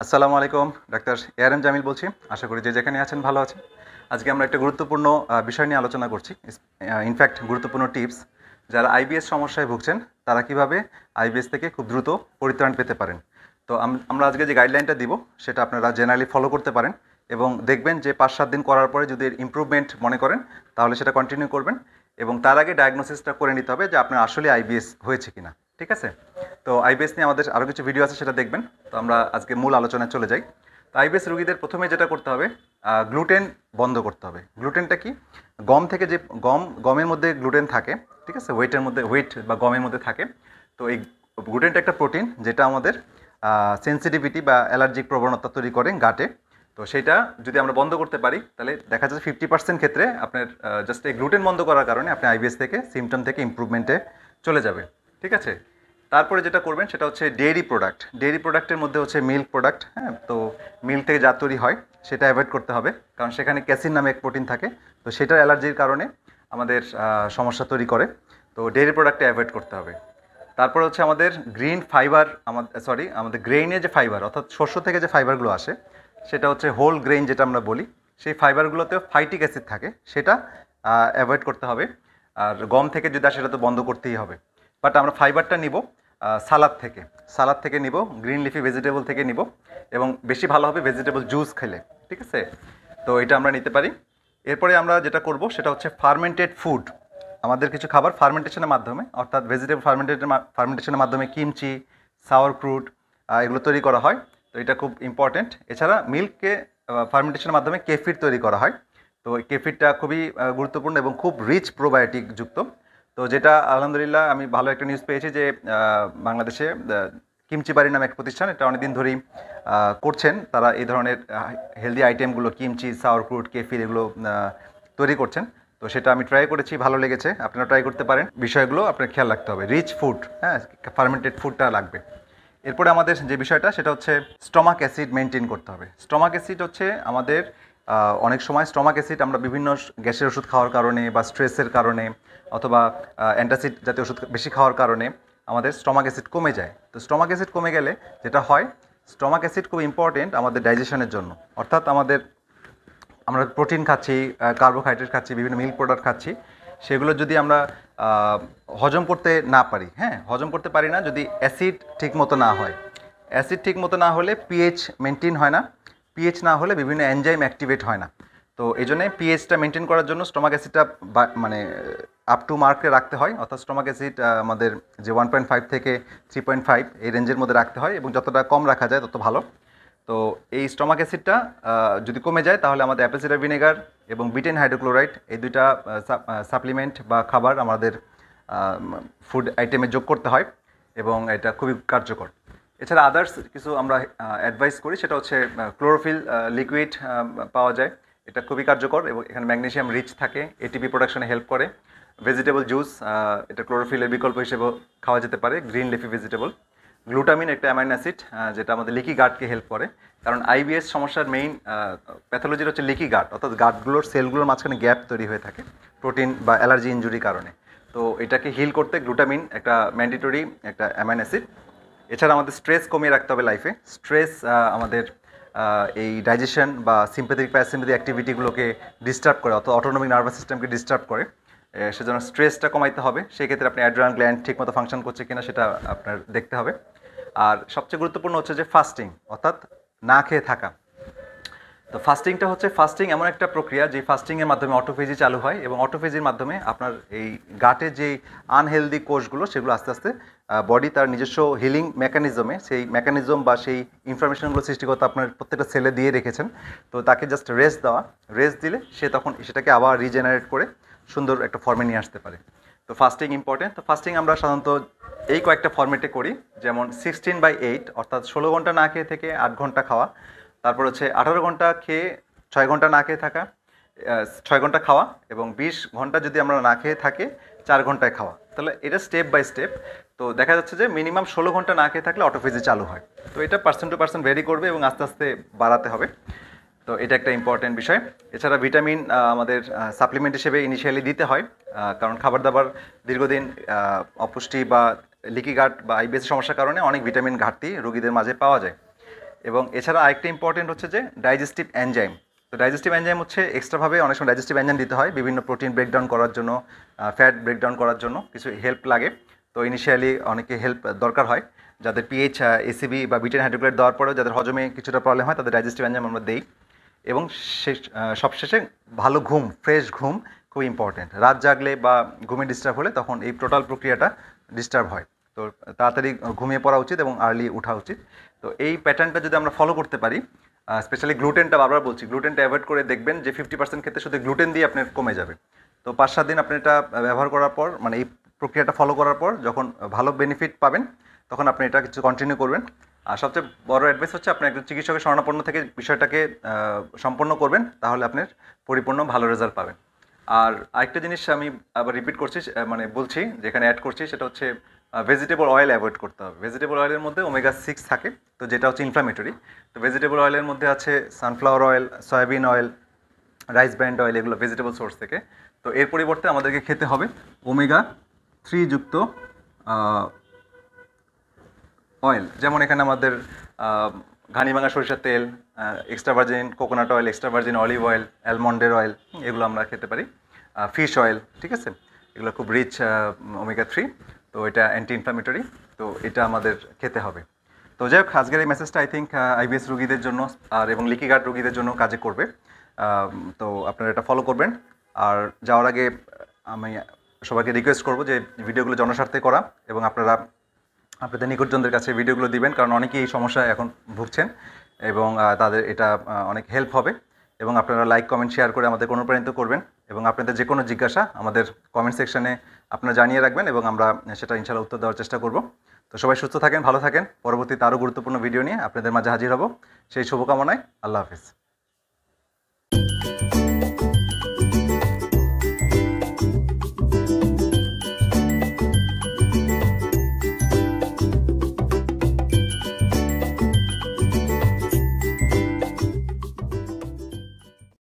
আসসালামু আলাইকুম। Doctor ARM Jamil বলছি। আশা করি যে যেখানে আছেন ভালো আছেন। আজকে আমরা একটা গুরুত্বপূর্ণ বিষয় নিয়ে আলোচনা করছি। ইনফ্যাক্ট গুরুত্বপূর্ণ টিপস। যারা আইবিএস সমস্যায় ভুগছেন তারা কিভাবে আইবিএস থেকে খুব দ্রুত পরিত্রাণ পেতে পারেন। তো আমরা আজকে যে গাইডলাইনটা দিব সেটা আপনারা জেনারেলি ফলো করতে পারেন এবং দেখবেন যে ৫-৭ দিন করার পরে যদি ইমপ্রুভমেন্ট মনে করেন তাহলে সেটা কন্টিনিউ করবেন এবং তার আগে ডায়াগনোসিসটা করে নিতে হবে যে আপনার আসলে আইবিএস হয়েছে কিনা। ঠিক আছে? তো আইবিএস নিয়ে আমাদের আরও কিছু ভিডিও আছে সেটা দেখবেন। তো আমরা আজকে মূল আলোচনায় চলে যাই। তো আইবিএস রোগীদের প্রথমে যেটা করতে হবে গ্লুটেন বন্ধ করতে হবে। গ্লুটেনটা কি? গম থেকে যে গমের মধ্যে গ্লুটেন থাকে, ঠিক আছে? হোয়েট বা গমের মধ্যে থাকে। তো এই গ্লুটেনটা একটা প্রোটিন যেটা আমাদের সেন্সিটিভিটি বা অ্যালার্জিক প্রবণতা তৈরি করে গাটে। তো সেটা যদি আমরা বন্ধ করতে পারি তাহলে দেখা যাচ্ছে 50% ক্ষেত্রে আপনার জাস্ট এই গ্লুটেন বন্ধ করার কারণে আপনি আইবিএস থেকে সিমটম থেকে ইমপ্রুভমেন্টে চলে যাবে। ঠিক আছে? তারপরে যেটা করবেন সেটা হচ্ছে ডেইরি প্রোডাক্ট। ডেইরি প্রোডাক্টের মধ্যে হচ্ছে মিল্ক প্রোডাক্ট, হ্যাঁ? তো মিল্ক থেকে যা তৈরি হয় সেটা অ্যাভয়েড করতে হবে, কারণ সেখানে ক্যাসিন নামে এক প্রোটিন থাকে। তো সেটার অ্যালার্জির কারণে আমাদের সমস্যা তৈরি করে। তো ডেইরি প্রোডাক্টে অ্যাভয়েড করতে হবে। তারপরে হচ্ছে আমাদের গ্রিন ফাইবার, আমাদের গ্রেইনের যে ফাইবার অর্থাৎ শস্য থেকে যে ফাইবারগুলো আসে সেটা হচ্ছে হোল গ্রেইন যেটা আমরা বলি, সেই ফাইবারগুলোতেও ফাইটিক অ্যাসিড থাকে, সেটা অ্যাভয়েড করতে হবে। আর গম থেকে যদি আসে সেটা তো বন্ধ করতেই হবে। বাট আমরা ফাইবারটা নিব সালাদ থেকে নিব, গ্রিন লিফি ভেজিটেবল থেকে নিব এবং বেশি ভালো হবে ভেজিটেবল জুস খেলে। ঠিক আছে? তো এটা আমরা নিতে পারি। এরপরে আমরা যেটা করব সেটা হচ্ছে ফার্মেন্টেড ফুড। আমাদের কিছু খাবার ফার্মেন্টেশনের মাধ্যমে অর্থাৎ ভেজিটেবল ফার্মেন্টেশনের মাধ্যমে কিমচি, সাওয়ার ফ্রুট এগুলো তৈরি করা হয়। তো এটা খুব ইম্পর্টেন্ট। এছাড়া মিল্ককে ফার্মেন্টেশনের মাধ্যমে কেফির তৈরি করা হয়। তো এই কেফিরটা খুবই গুরুত্বপূর্ণ এবং খুব রিচ প্রোবায়োটিক যুক্ত। তো যেটা আলহামদুলিল্লাহ আমি ভালো একটা নিউজ পেয়েছি যে বাংলাদেশে কিমচি বাড়ি নামে এক প্রতিষ্ঠান, এটা অনেকদিন ধরেই করছেন। তারা এই ধরনের হেলদি আইটেমগুলো কিমচি, সাওয়ার ফ্রুট, কেফির এগুলো তৈরি করছেন। তো সেটা আমি ট্রাই করেছি, ভালো লেগেছে। আপনারা ট্রাই করতে পারেন। বিষয়গুলো আপনার খেয়াল রাখতে হবে। রিচ ফুড, হ্যাঁ, ফার্মেন্টেড ফুডটা লাগবে। এরপরে আমাদের যে বিষয়টা সেটা হচ্ছে স্টমাক অ্যাসিড মেনটেন করতে হবে। স্টমাক অ্যাসিড হচ্ছে আমাদের অনেক সময় স্টমাক অ্যাসিড আমরা বিভিন্ন গ্যাসের ওষুধ খাওয়ার কারণে বা স্ট্রেসের কারণে অথবা অ্যান্টাসিড জাতীয় ওষুধ বেশি খাওয়ার কারণে আমাদের স্টমাক অ্যাসিড কমে যায়। তো স্টমাক অ্যাসিড কমে গেলে যেটা হয়, স্টমাক অ্যাসিড খুব ইম্পর্টেন্ট আমাদের ডাইজেশনের জন্য। অর্থাৎ আমরা প্রোটিন খাচ্ছি, কার্বোহাইড্রেট খাচ্ছি, বিভিন্ন মিল্ক প্রোডাক্ট খাচ্ছি, সেগুলো যদি আমরা হজম করতে না পারি, হ্যাঁ, হজম করতে পারি না যদি অ্যাসিড ঠিক মতো না হয়। অ্যাসিড ঠিক মতো না হলে পিএইচ মেনটেন হয় না, পিএইচ না হলে বিভিন্ন এনজাইম অ্যাক্টিভেট হয় না। তো এই জন্যে পিএইচটা মেনটেন করার জন্য স্টমাক অ্যাসিডটা মানে আপ টু মার্কে রাখতে হয়। অর্থাৎ স্টমাক অ্যাসিড আমাদের যে 1.5 থেকে 3.5 এই রেঞ্জের মধ্যে রাখতে হয় এবং যতটা কম রাখা যায় তত ভালো। তো এই স্টমাক অ্যাসিডটা যদি কমে যায় তাহলে আমাদের অ্যাপেল সিডার ভিনেগার এবং বিটেন হাইড্রোক্লোরাইড এই দুইটা সাপ্লিমেন্ট বা খাবার আমাদের ফুড আইটেমে যোগ করতে হয় এবং এটা খুবই কার্যকর। এছাড়া আদার্স কিছু আমরা অ্যাডভাইস করি, সেটা হচ্ছে ক্লোরোফিল লিকুইড পাওয়া যায়। এটা খুবই কার্যকর এবং এখানে ম্যাগনেসিয়াম রিচ থাকে, এটিপি প্রোডাকশনে হেল্প করে। ভেজিটেবল জুস, এটা ক্লোরোফিলের বিকল্প হিসেবেও খাওয়া যেতে পারে, গ্রিন লিফি ভেজিটেবল। গ্লুটামিন একটা অ্যামাইনো অ্যাসিড যেটা আমাদের লিকি গাটকে হেল্প করে, কারণ আইবিএস সমস্যার মেইন প্যাথোলজির হচ্ছে লিকি গাট, অর্থাৎ গাটগুলোর সেলগুলোর মাঝখানে গ্যাপ তৈরি হয়ে থাকে প্রোটিন বা অ্যালার্জি ইনজুরির কারণে। তো এটাকে হিল করতে গ্লুটামিন একটা ম্যান্ডেটরি একটা অ্যামাইনো অ্যাসিড। এছাড়া আমাদের স্ট্রেস কমিয়ে রাখতে হবে লাইফে। স্ট্রেস আমাদের এই ডাইজেশন বা সিম্প্যাথেটিক প্যারাসিম্প্যাথিক অ্যাক্টিভিটিগুলোকে ডিস্টার্ব করে, অথবা অটোনমিক নার্ভাস সিস্টেমকে ডিস্টার্ব করে। সেজন্য স্ট্রেসটা কমাইতে হবে। সেক্ষেত্রে আপনি অ্যাড্রিনাল গ্ল্যান্ড ঠিকমতো ফাংশন করছে কিনা সেটা আপনার দেখতে হবে। আর সবচেয়ে গুরুত্বপূর্ণ হচ্ছে যে ফাস্টিং, অর্থাৎ না খেয়ে থাকা। তো ফাস্টিং এমন একটা প্রক্রিয়া যে ফাস্টিংয়ের মাধ্যমে অটোফেজি চালু হয় এবং অটোফেজির মাধ্যমে আপনার এই গাটে যে আনহেলদি কোষগুলো সেগুলো আস্তে আস্তে বডি তার নিজস্ব হিলিং মেকানিজমে সেই মেকানিজম বা সেই ইনফরমেশনগুলো সৃষ্টি করতে আপনার প্রত্যেকটা সেলে দিয়ে রেখেছেন। তো তাকে জাস্ট রেস্ট দিলে সে তখন সেটাকে আবার রিজেনারেট করে সুন্দর একটা ফর্মে নিয়ে আসতে পারে। তো ফাস্টিং ইম্পর্টেন্ট। তো ফাস্টিং আমরা সাধারণত এই কয়েকটা ফর্মেটে করি, যেমন 16/8 অর্থাৎ 16 ঘন্টা না খেয়ে থেকে 8 ঘন্টা খাওয়া। তারপর হচ্ছে 18 ঘন্টা খেয়ে 6 ঘন্টা না খেয়ে থাকা, 6 ঘন্টা খাওয়া, এবং 20 ঘন্টা যদি আমরা না খেয়ে থাকি 4 ঘন্টায় খাওয়া। তাহলে এটা স্টেপ বাই স্টেপ। তো দেখা যাচ্ছে যে মিনিমাম 16 ঘন্টা না খেয়ে থাকলে অটোফেজি চালু হয়। তো এটা পার্সন টু পার্সন ভেরি করবে এবং আস্তে আস্তে বাড়াতে হবে। তো এটা একটা ইম্পর্টেন্ট বিষয়। এছাড়া ভিটামিন আমাদের সাপ্লিমেন্ট হিসেবে ইনিশিয়ালি দিতে হয়, কারণ খাবার দাবার দীর্ঘদিন অপুষ্টি বা লিকি গাট বা আইবিএস সমস্যার কারণে অনেক ভিটামিন ঘাটতি রোগীদের মাঝে পাওয়া যায়। এবং এছাড়া আরেকটা ইম্পর্টেন্ট হচ্ছে যে ডাইজেস্টিভ এনজাইম। তো ডাইজেস্টিভ এনজাইম হচ্ছে এক্সট্রাভাবে অনেক সময় ডাইজেস্টিভ এনজাইম দিতে হয় বিভিন্ন প্রোটিন ব্রেকডাউন করার জন্য, ফ্যাট ব্রেকডাউন করার জন্য কিছু হেল্প লাগে। তো ইনিশিয়ালি অনেকে হেল্প দরকার হয়, যাদের পিএইচ এসিবি বা বিটেন হাইড্রোক্লোরাইড দেওয়ার পরেও যাদের হজমে কিছুটা প্রবলেম হয় তাদের ডাইজেস্টিভ এনজাইম আমরা দেই। এবং সবশেষে ভালো ঘুম, ফ্রেশ ঘুম খুব ইম্পর্টেন্ট। রাত জাগলে বা ঘুমে ডিস্টার্ব হলে তখন এই টোটাল প্রক্রিয়াটা ডিস্টার্ব হয়। তো তাড়াতাড়ি ঘুমিয়ে পড়া উচিত এবং আর্লি ওঠা উচিত। তো এই প্যাটার্নটা যদি আমরা ফলো করতে পারি, স্পেশালি গ্লুটেনটা বারবার বলছি, গ্লুটেনটা অ্যাভয়েড করে দেখবেন যে 50% ক্ষেত্রে শুধু গ্লুটেন দিয়ে আপনার কমে যাবে। তো 5-7 দিন আপনি এটা ব্যবহার করার পর, মানে এই প্রক্রিয়াটা ফলো করার পর যখন ভালো বেনিফিট পাবেন তখন আপনি এটা কিছু কন্টিনিউ করবেন। আর সবচেয়ে বড় অ্যাডভাইস হচ্ছে আপনি একজন চিকিৎসকের শরণাপন্ন থেকে বিষয়টাকে সম্পন্ন করবেন, তাহলে আপনার পরিপূর্ণ ভালো রেজাল্ট পাবেন। আর আরেকটা জিনিস আমি আবার রিপিট করছি, মানে বলছি, যেখানে অ্যাড করছি, সেটা হচ্ছে ভেজিটেবল অয়েল অ্যাভয়েড করতে হবে। ভেজিটেবল অয়েলের মধ্যে ওমেগা 6 থাকে, তো যেটা হচ্ছে ইনফ্লামেটরি। তো ভেজিটেবল অয়েলের মধ্যে আছে sunflower oil, soybean oil, rice brand oil, এগুলো ভেজিটেবল সোর্স থেকে। তো এর পরিবর্তে আমাদেরকে খেতে হবে ওমেগা 3 যুক্ত অয়েল। যেমন এখানে আমাদের ঘানি ভাঙা সরিষার তেল, extra virgin coconut oil, extra virgin olive oil, অ্যালমন্ডের অয়েল, এগুলো আমরা খেতে পারি। ফিশ অয়েল, ঠিক আছে, এগুলো খুব রিচ ওমেগা 3। তো এটা অ্যান্টি ইনফ্লামেটরি, তো এটা আমাদের খেতে হবে। তো যাই হোক, আজকের এই মেসেজটা আই থিঙ্ক আইবিএস রোগীদের জন্য আর এবং লিকি গার্ড রোগীদের জন্য কাজে করবে। তো আপনারা এটা ফলো করবেন। আর যাওয়ার আগে আমি সবাইকে রিকোয়েস্ট করবো যে ভিডিওগুলো জনস্বার্থে করা, এবং আপনারা আপনাদের নিকটজনদের কাছে ভিডিওগুলো দিবেন, কারণ অনেকেই এই সমস্যায় এখন ভুগছেন এবং তাদের এটা অনেক হেল্প হবে। এবং আপনারা লাইক, কমেন্ট, শেয়ার করে আমাদের অনুপ্রাণিত করবেন, এবং আপনাদের যে কোনো জিজ্ঞাসা আমাদের কমেন্ট সেকশনে আপনারা জানিয়ে রাখবেন, এবং আমরা সেটা ইনশাআল্লাহ উত্তর দেওয়ার চেষ্টা করব। তো সবাই সুস্থ থাকেন, ভালো থাকেন। পরবর্তীতে আরও গুরুত্বপূর্ণ ভিডিও নিয়ে আপনাদের মাঝে হাজির হব, সেই শুভকামনায়। আল্লাহ হাফিজ।